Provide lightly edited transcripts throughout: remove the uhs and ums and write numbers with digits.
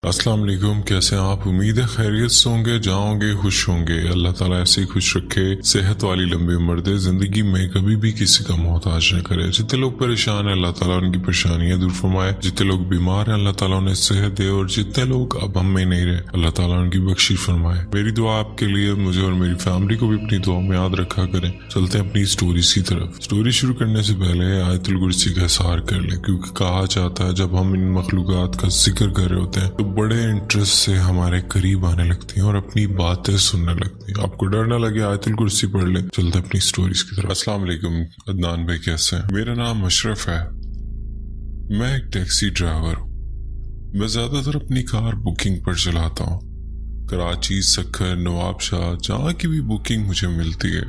अस्सलाम वालेकुम। कैसे हैं आप? उम्मीद है खैरियत से होंगे, जाओगे खुश होंगे। अल्लाह ताला ऐसे ही खुश रखे, सेहत वाली लंबी उम्र दे, जिंदगी में कभी भी किसी का मोहताज न करे। जितने लोग परेशान हैं अल्लाह ताला उनकी परेशानियां दूर फरमाए, जितने लोग बीमार हैं अल्लाह ताला उन्हें सेहत दे, और जितने लोग अब हम में नहीं रहे अल्लाह ताला उनकी बख्शिश फरमाए। मेरी दुआ आपके लिए, मुझे और मेरी फैमिली को भी अपनी दुआ में याद रखा करें। चलते हैं अपनी स्टोरी की तरफ। स्टोरी शुरू करने से पहले आयतुल कुर्सी का इज़हार कर ले, क्योंकि कहा जाता है जब हम इन मखलूकात का जिक्र कर रहे होते हैं तो बड़े इंटरेस्ट से हमारे करीब आने लगती हैं और अपनी बातें सुनने लगती हैं। आपको डर ना लगे, आयतुल कुर्सी पढ़ ले। चलते अपनी स्टोरीज की तरफ। अस्सलाम वालेकुम अदनान भाई, कैसे हैं? मेरा नाम अशरफ है, मैं एक टैक्सी ड्राइवर हूँ। मैं ज्यादातर अपनी कार बुकिंग पर चलाता हूँ। कराची, सक्खर, नवाबशाह, जहाँ की भी बुकिंग मुझे मिलती है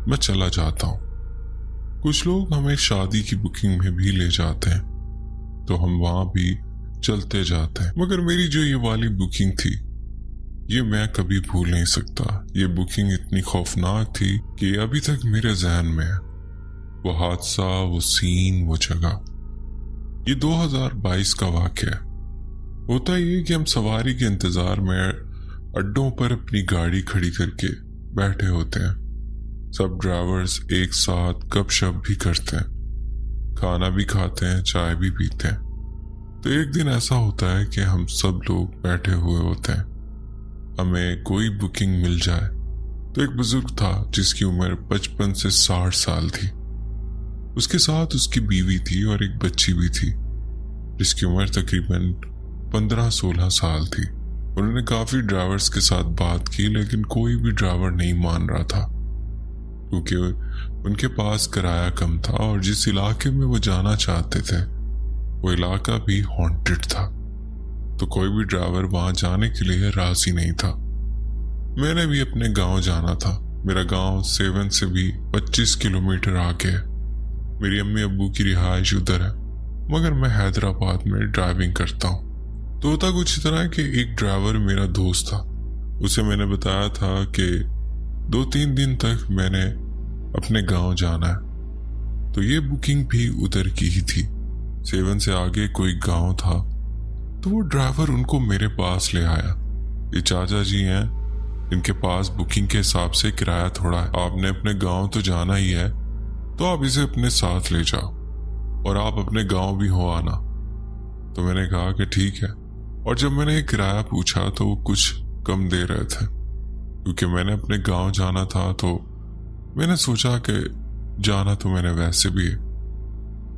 मैं चला जाता हूँ। कुछ लोग हमें शादी की बुकिंग में भी ले जाते हैं तो हम वहां भी चलते जाते हैं। मगर मेरी जो ये वाली बुकिंग थी ये मैं कभी भूल नहीं सकता। ये बुकिंग इतनी खौफनाक थी कि अभी तक मेरे जहन में है। वो हादसा, वो सीन, वो जगह। ये 2022 का वाक़या है। होता ये कि हम सवारी के इंतजार में अड्डों पर अपनी गाड़ी खड़ी करके बैठे होते हैं। सब ड्राइवर्स एक साथ गपशप भी करते हैं, खाना भी खाते हैं, चाय भी पीते हैं। तो एक दिन ऐसा होता है कि हम सब लोग बैठे हुए होते हैं, हमें कोई बुकिंग मिल जाए। तो एक बुजुर्ग था जिसकी उम्र 55 से 60 साल थी। उसके साथ उसकी बीवी थी और एक बच्ची भी थी जिसकी उम्र तकरीबन 15-16 साल थी। उन्होंने काफी ड्राइवर्स के साथ बात की लेकिन कोई भी ड्राइवर नहीं मान रहा था, क्योंकि उनके पास किराया कम था और जिस इलाके में वो जाना चाहते थे वो इलाका भी हॉन्टेड था। तो कोई भी ड्राइवर वहां जाने के लिए राजी नहीं था। मैंने भी अपने गांव जाना था। मेरा गांव सेवन से भी 25 किलोमीटर आगे है। मेरी अम्मी अब्बू की रिहाइश उधर है, मगर मैं हैदराबाद में ड्राइविंग करता हूँ। तो होता कुछ तरह कि एक ड्राइवर मेरा दोस्त था। उसे मैंने बताया था कि 2-3 दिन तक मैंने अपने गांव जाना है। तो ये बुकिंग भी उधर की ही थी। सेवन से आगे कोई गांव था। तो वो ड्राइवर उनको मेरे पास ले आया। ये चाचा जी हैं, इनके पास बुकिंग के हिसाब से किराया थोड़ा है, आपने अपने गांव तो जाना ही है तो आप इसे अपने साथ ले जाओ और आप अपने गांव भी हो आना। तो मैंने कहा कि ठीक है। और जब मैंने किराया पूछा तो वो कुछ कम दे रहे थे, क्योंकि मैंने अपने गांव जाना था। तो मैंने सोचा कि जाना तो मैंने वैसे भी है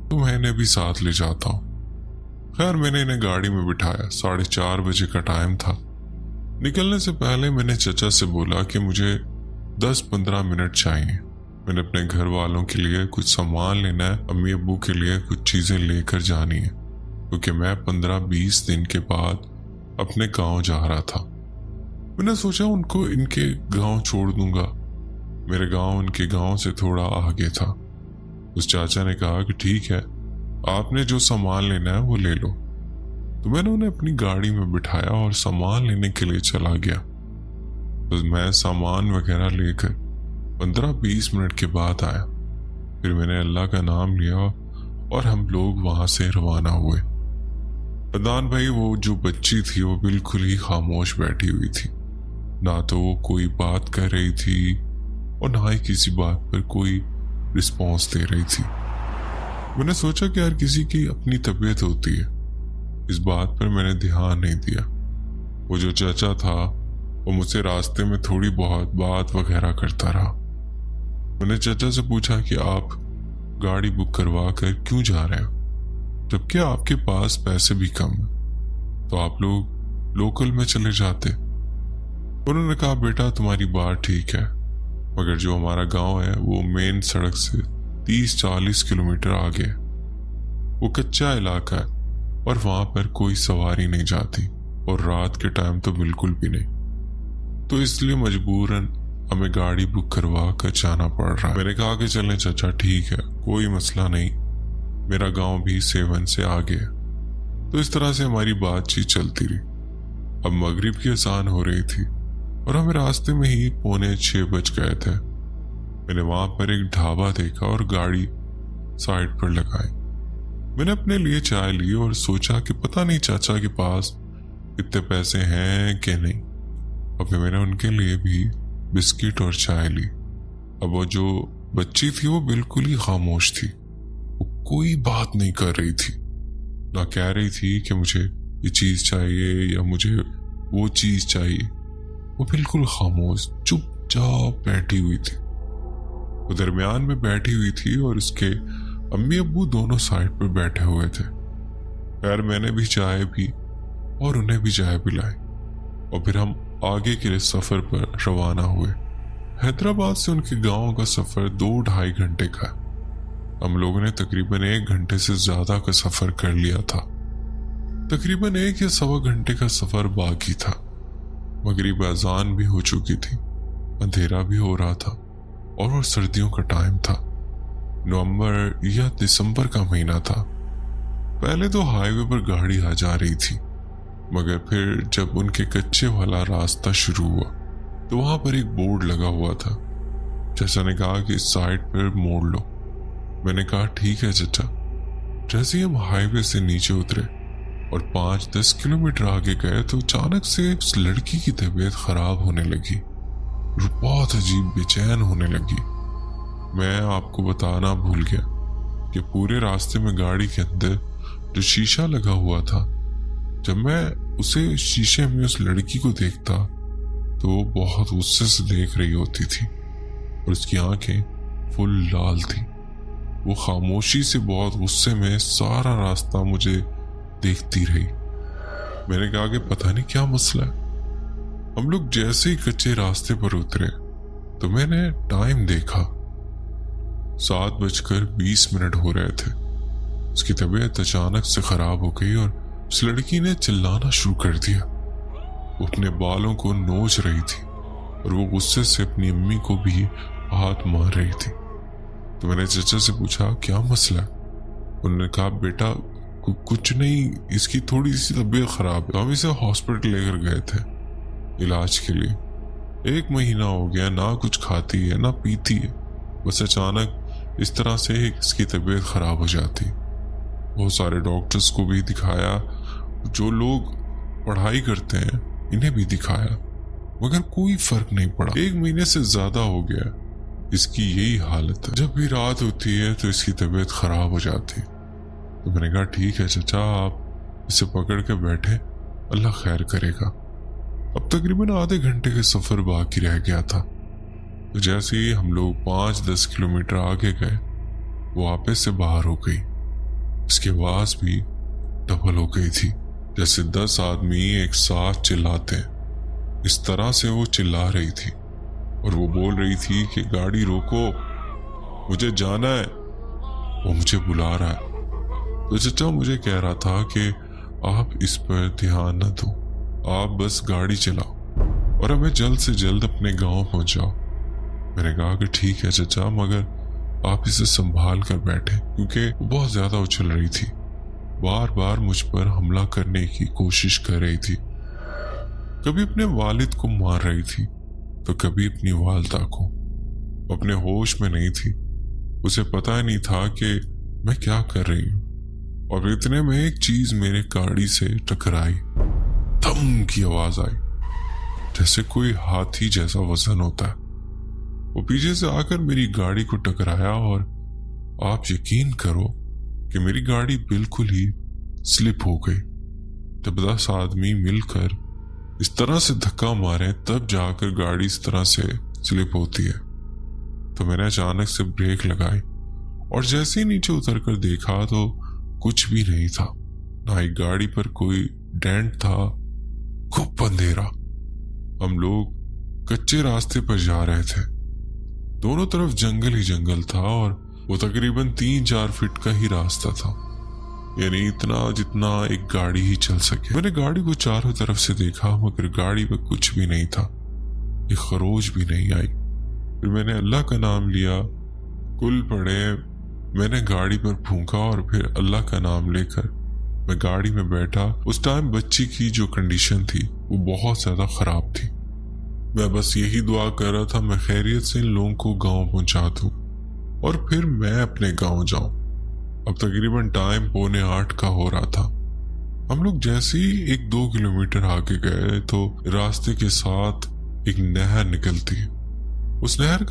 तो मैं इन्हें भी साथ ले जाता हूँ। खैर मैंने इन्हें गाड़ी में बिठाया। 4:30 बजे का टाइम था। निकलने से पहले मैंने चचा से बोला कि मुझे 10-15 मिनट चाहिए। मैंने अपने घर वालों के लिए कुछ सामान लेना है, अम्मी अब्बू के लिए कुछ चीजें लेकर जानी है, क्योंकि मैं 15-20 दिन के बाद अपने गांव जा रहा था। मैंने सोचा उनको इनके गांव छोड़ दूंगा। मेरे गांव उनके गांव से थोड़ा आगे था। उस चाचा ने कहा कि ठीक है, आपने जो सामान लेना है वो ले लो। तो मैंने उन्हें अपनी गाड़ी में बिठाया और सामान लेने के लिए चला गया। बस मैं सामान वगैरह लेकर 15-20 मिनट के बाद आया। फिर मैंने अल्लाह का नाम लिया और हम लोग वहां से रवाना हुए। अदनान भाई, वो जो बच्ची थी वो बिल्कुल ही खामोश बैठी हुई थी। ना तो वो कोई बात कर रही थी और ना ही किसी बात पर कोई रिस्पॉन्स दे रही थी। मैंने सोचा कि यार किसी की अपनी तबीयत होती है। इस बात पर मैंने ध्यान नहीं दिया। वो जो चाचा था वो मुझसे रास्ते में थोड़ी बहुत बात वगैरह करता रहा। मैंने चाचा से पूछा कि आप गाड़ी बुक करवा कर क्यों जा रहे हो, जबकि आपके पास पैसे भी कम है, तो आप लोग लोकल में चले जाते। उन्होंने कहा बेटा तुम्हारी बात ठीक है, मगर जो हमारा गांव है वो मेन सड़क से 30-40 किलोमीटर आगे है। वो कच्चा इलाका है और वहां पर कोई सवारी नहीं जाती और रात के टाइम तो बिल्कुल भी नहीं। तो इसलिए मजबूरन हमें गाड़ी बुक करवा कर जाना पड़ रहा है। मैंने कहा कि चलें चाचा, ठीक है, कोई मसला नहीं, मेरा गांव भी सेवन से आगे है। तो इस तरह से हमारी बातचीत चलती रही। अब मगरिब की अजान हो रही थी और हमें रास्ते में ही 5:45 बज गए थे। मैंने वहां पर एक ढाबा देखा और गाड़ी साइड पर लगाई। मैंने अपने लिए चाय ली और सोचा कि पता नहीं चाचा के पास इतने पैसे हैं कि नहीं। और फिर मैंने उनके लिए भी बिस्किट और चाय ली। अब वो जो बच्ची थी वो बिल्कुल ही खामोश थी, वो कोई बात नहीं कर रही थी, ना कह रही थी कि मुझे ये चीज चाहिए या मुझे वो चीज चाहिए। वो बिल्कुल खामोश चुपचाप बैठी हुई थी। वो दरमियान में बैठी हुई थी और उसके अम्मी अब्बू दोनों साइड पर बैठे हुए थे। खैर मैंने भी चाय पी और उन्हें भी चाय पिलाई और फिर हम आगे के लिए सफर पर रवाना हुए। हैदराबाद से उनके गांव का सफर 2-2.5 घंटे का। हम लोगों ने तकरीबन 1 घंटे से ज्यादा का सफर कर लिया था। तकरीबन 1 या सवा घंटे का सफर बाकी था। मगरिब अजान भी हो चुकी थी, अंधेरा भी हो रहा था और वो सर्दियों का टाइम था। नवंबर या दिसंबर का महीना था। पहले तो हाईवे पर गाड़ी आ जा रही थी, मगर फिर जब उनके कच्चे वाला रास्ता शुरू हुआ तो वहां पर एक बोर्ड लगा हुआ था। चाचा ने कहा कि इस साइड पर मोड़ लो। मैंने कहा ठीक है चाचा। जैसे ही हम हाईवे से नीचे उतरे और 5-10 किलोमीटर आगे गए तो अचानक से उस लड़की की तबीयत खराब होने लगी और बहुत अजीब बेचैन होने लगी। मैं आपको बताना भूल गया कि पूरे रास्ते में गाड़ी के अंदर जो शीशा लगा हुआ था, जब मैं उसे शीशे में उस लड़की को देखता तो वो बहुत गुस्से से देख रही होती थी और उसकी आंखें फुल लाल थी। वो खामोशी से बहुत गुस्से में सारा रास्ता मुझे देखती रही। मैंने कहा कि पता नहीं क्या मसला है। हम लोग जैसे ही कच्चे रास्ते पर उतरे तो मैंने टाइम देखा, 7:20 हो रहे थे। उसकी तबीयत अचानक से खराब हो गई और उस लड़की ने चिल्लाना शुरू कर दिया। वो अपने बालों को नोच रही थी और वो गुस्से से अपनी अम्मी को भी हाथ मार रही थी। तो मैंने चाचा से पूछा क्या मसला है। उन्होंने कहा बेटा कुछ नहीं, इसकी थोड़ी सी तबीयत खराब है। हम इसे हॉस्पिटल लेकर गए थे इलाज के लिए। 1 महीना हो गया, ना कुछ खाती है ना पीती है, बस अचानक इस तरह से इसकी तबीयत खराब हो जाती। बहुत सारे डॉक्टर्स को भी दिखाया, जो लोग पढ़ाई करते हैं इन्हें भी दिखाया, मगर कोई फर्क नहीं पड़ा। 1 महीने से ज्यादा हो गया इसकी यही हालत है। जब भी रात होती है तो इसकी तबीयत खराब हो जाती। तो मैंने कहा ठीक है चाचा, आप इसे पकड़ के बैठे, अल्लाह खैर करेगा। अब तकरीबन आधे घंटे के सफर बाकी रह गया था। तो जैसे ही हम लोग 5-10 किलोमीटर आगे गए वो आपे से बाहर हो गई। उसकी आवाज भी डबल हो गई थी, जैसे 10 आदमी एक साथ चिल्लाते हैं। इस तरह से वो चिल्ला रही थी और वो बोल रही थी कि गाड़ी रोको, मुझे जाना है, वो मुझे बुला रहा है। तो चचा मुझे कह रहा था कि आप इस पर ध्यान न दो, आप बस गाड़ी चलाओ और हमें जल्द से जल्द अपने गांव पहुंचाओ। मैंने कहा कि ठीक है चचा, मगर आप इसे संभाल कर बैठे, क्योंकि वो बहुत ज्यादा उछल रही थी, बार बार मुझ पर हमला करने की कोशिश कर रही थी। कभी अपने वालिद को मार रही थी तो कभी अपनी वालदा को। अपने होश में नहीं थी, उसे पता ही नहीं था कि मैं क्या कर रही हूँ। और इतने में एक चीज मेरे गाड़ी से टकराई। धम की आवाज आई, जैसे कोई हाथी जैसा वजन होता है। वो पीछे से आकर मेरी गाड़ी को टकराया और आप यकीन करो कि मेरी गाड़ी बिल्कुल ही स्लिप हो गई। जब 10 आदमी मिलकर इस तरह से धक्का मारे तब जाकर गाड़ी इस तरह से स्लिप होती है। तो मैंने अचानक से ब्रेक लगाई और जैसे ही नीचे उतर कर देखा तो कुछ भी नहीं था, ना ही गाड़ी पर कोई डेंट था। खूब अंधेरा। हम लोग कच्चे रास्ते पर जा रहे थे, दोनों तरफ जंगल ही जंगल था और वो तकरीबन 3-4 फीट का ही रास्ता था, यानी इतना जितना एक गाड़ी ही चल सके। मैंने गाड़ी को चारों तरफ से देखा, मगर गाड़ी में कुछ भी नहीं था, एक खरोच भी नहीं आई। फिर मैंने अल्लाह का नाम लिया, कुल पड़े मैंने गाड़ी पर फूंका और फिर अल्लाह का नाम लेकर मैं गाड़ी में बैठा। उस टाइम बच्ची की जो कंडीशन थी वो बहुत ज्यादा खराब थी। मैं बस यही दुआ कर रहा था मैं खैरियत से इन लोगों को गांव पहुंचा दूं और फिर मैं अपने गांव जाऊं। अब तकरीबन टाइम 7:45 का हो रहा था। हम लोग जैसे ही 1-2 किलोमीटर आगे गए तो रास्ते के साथ एक नहर निकलती है। उस नहर का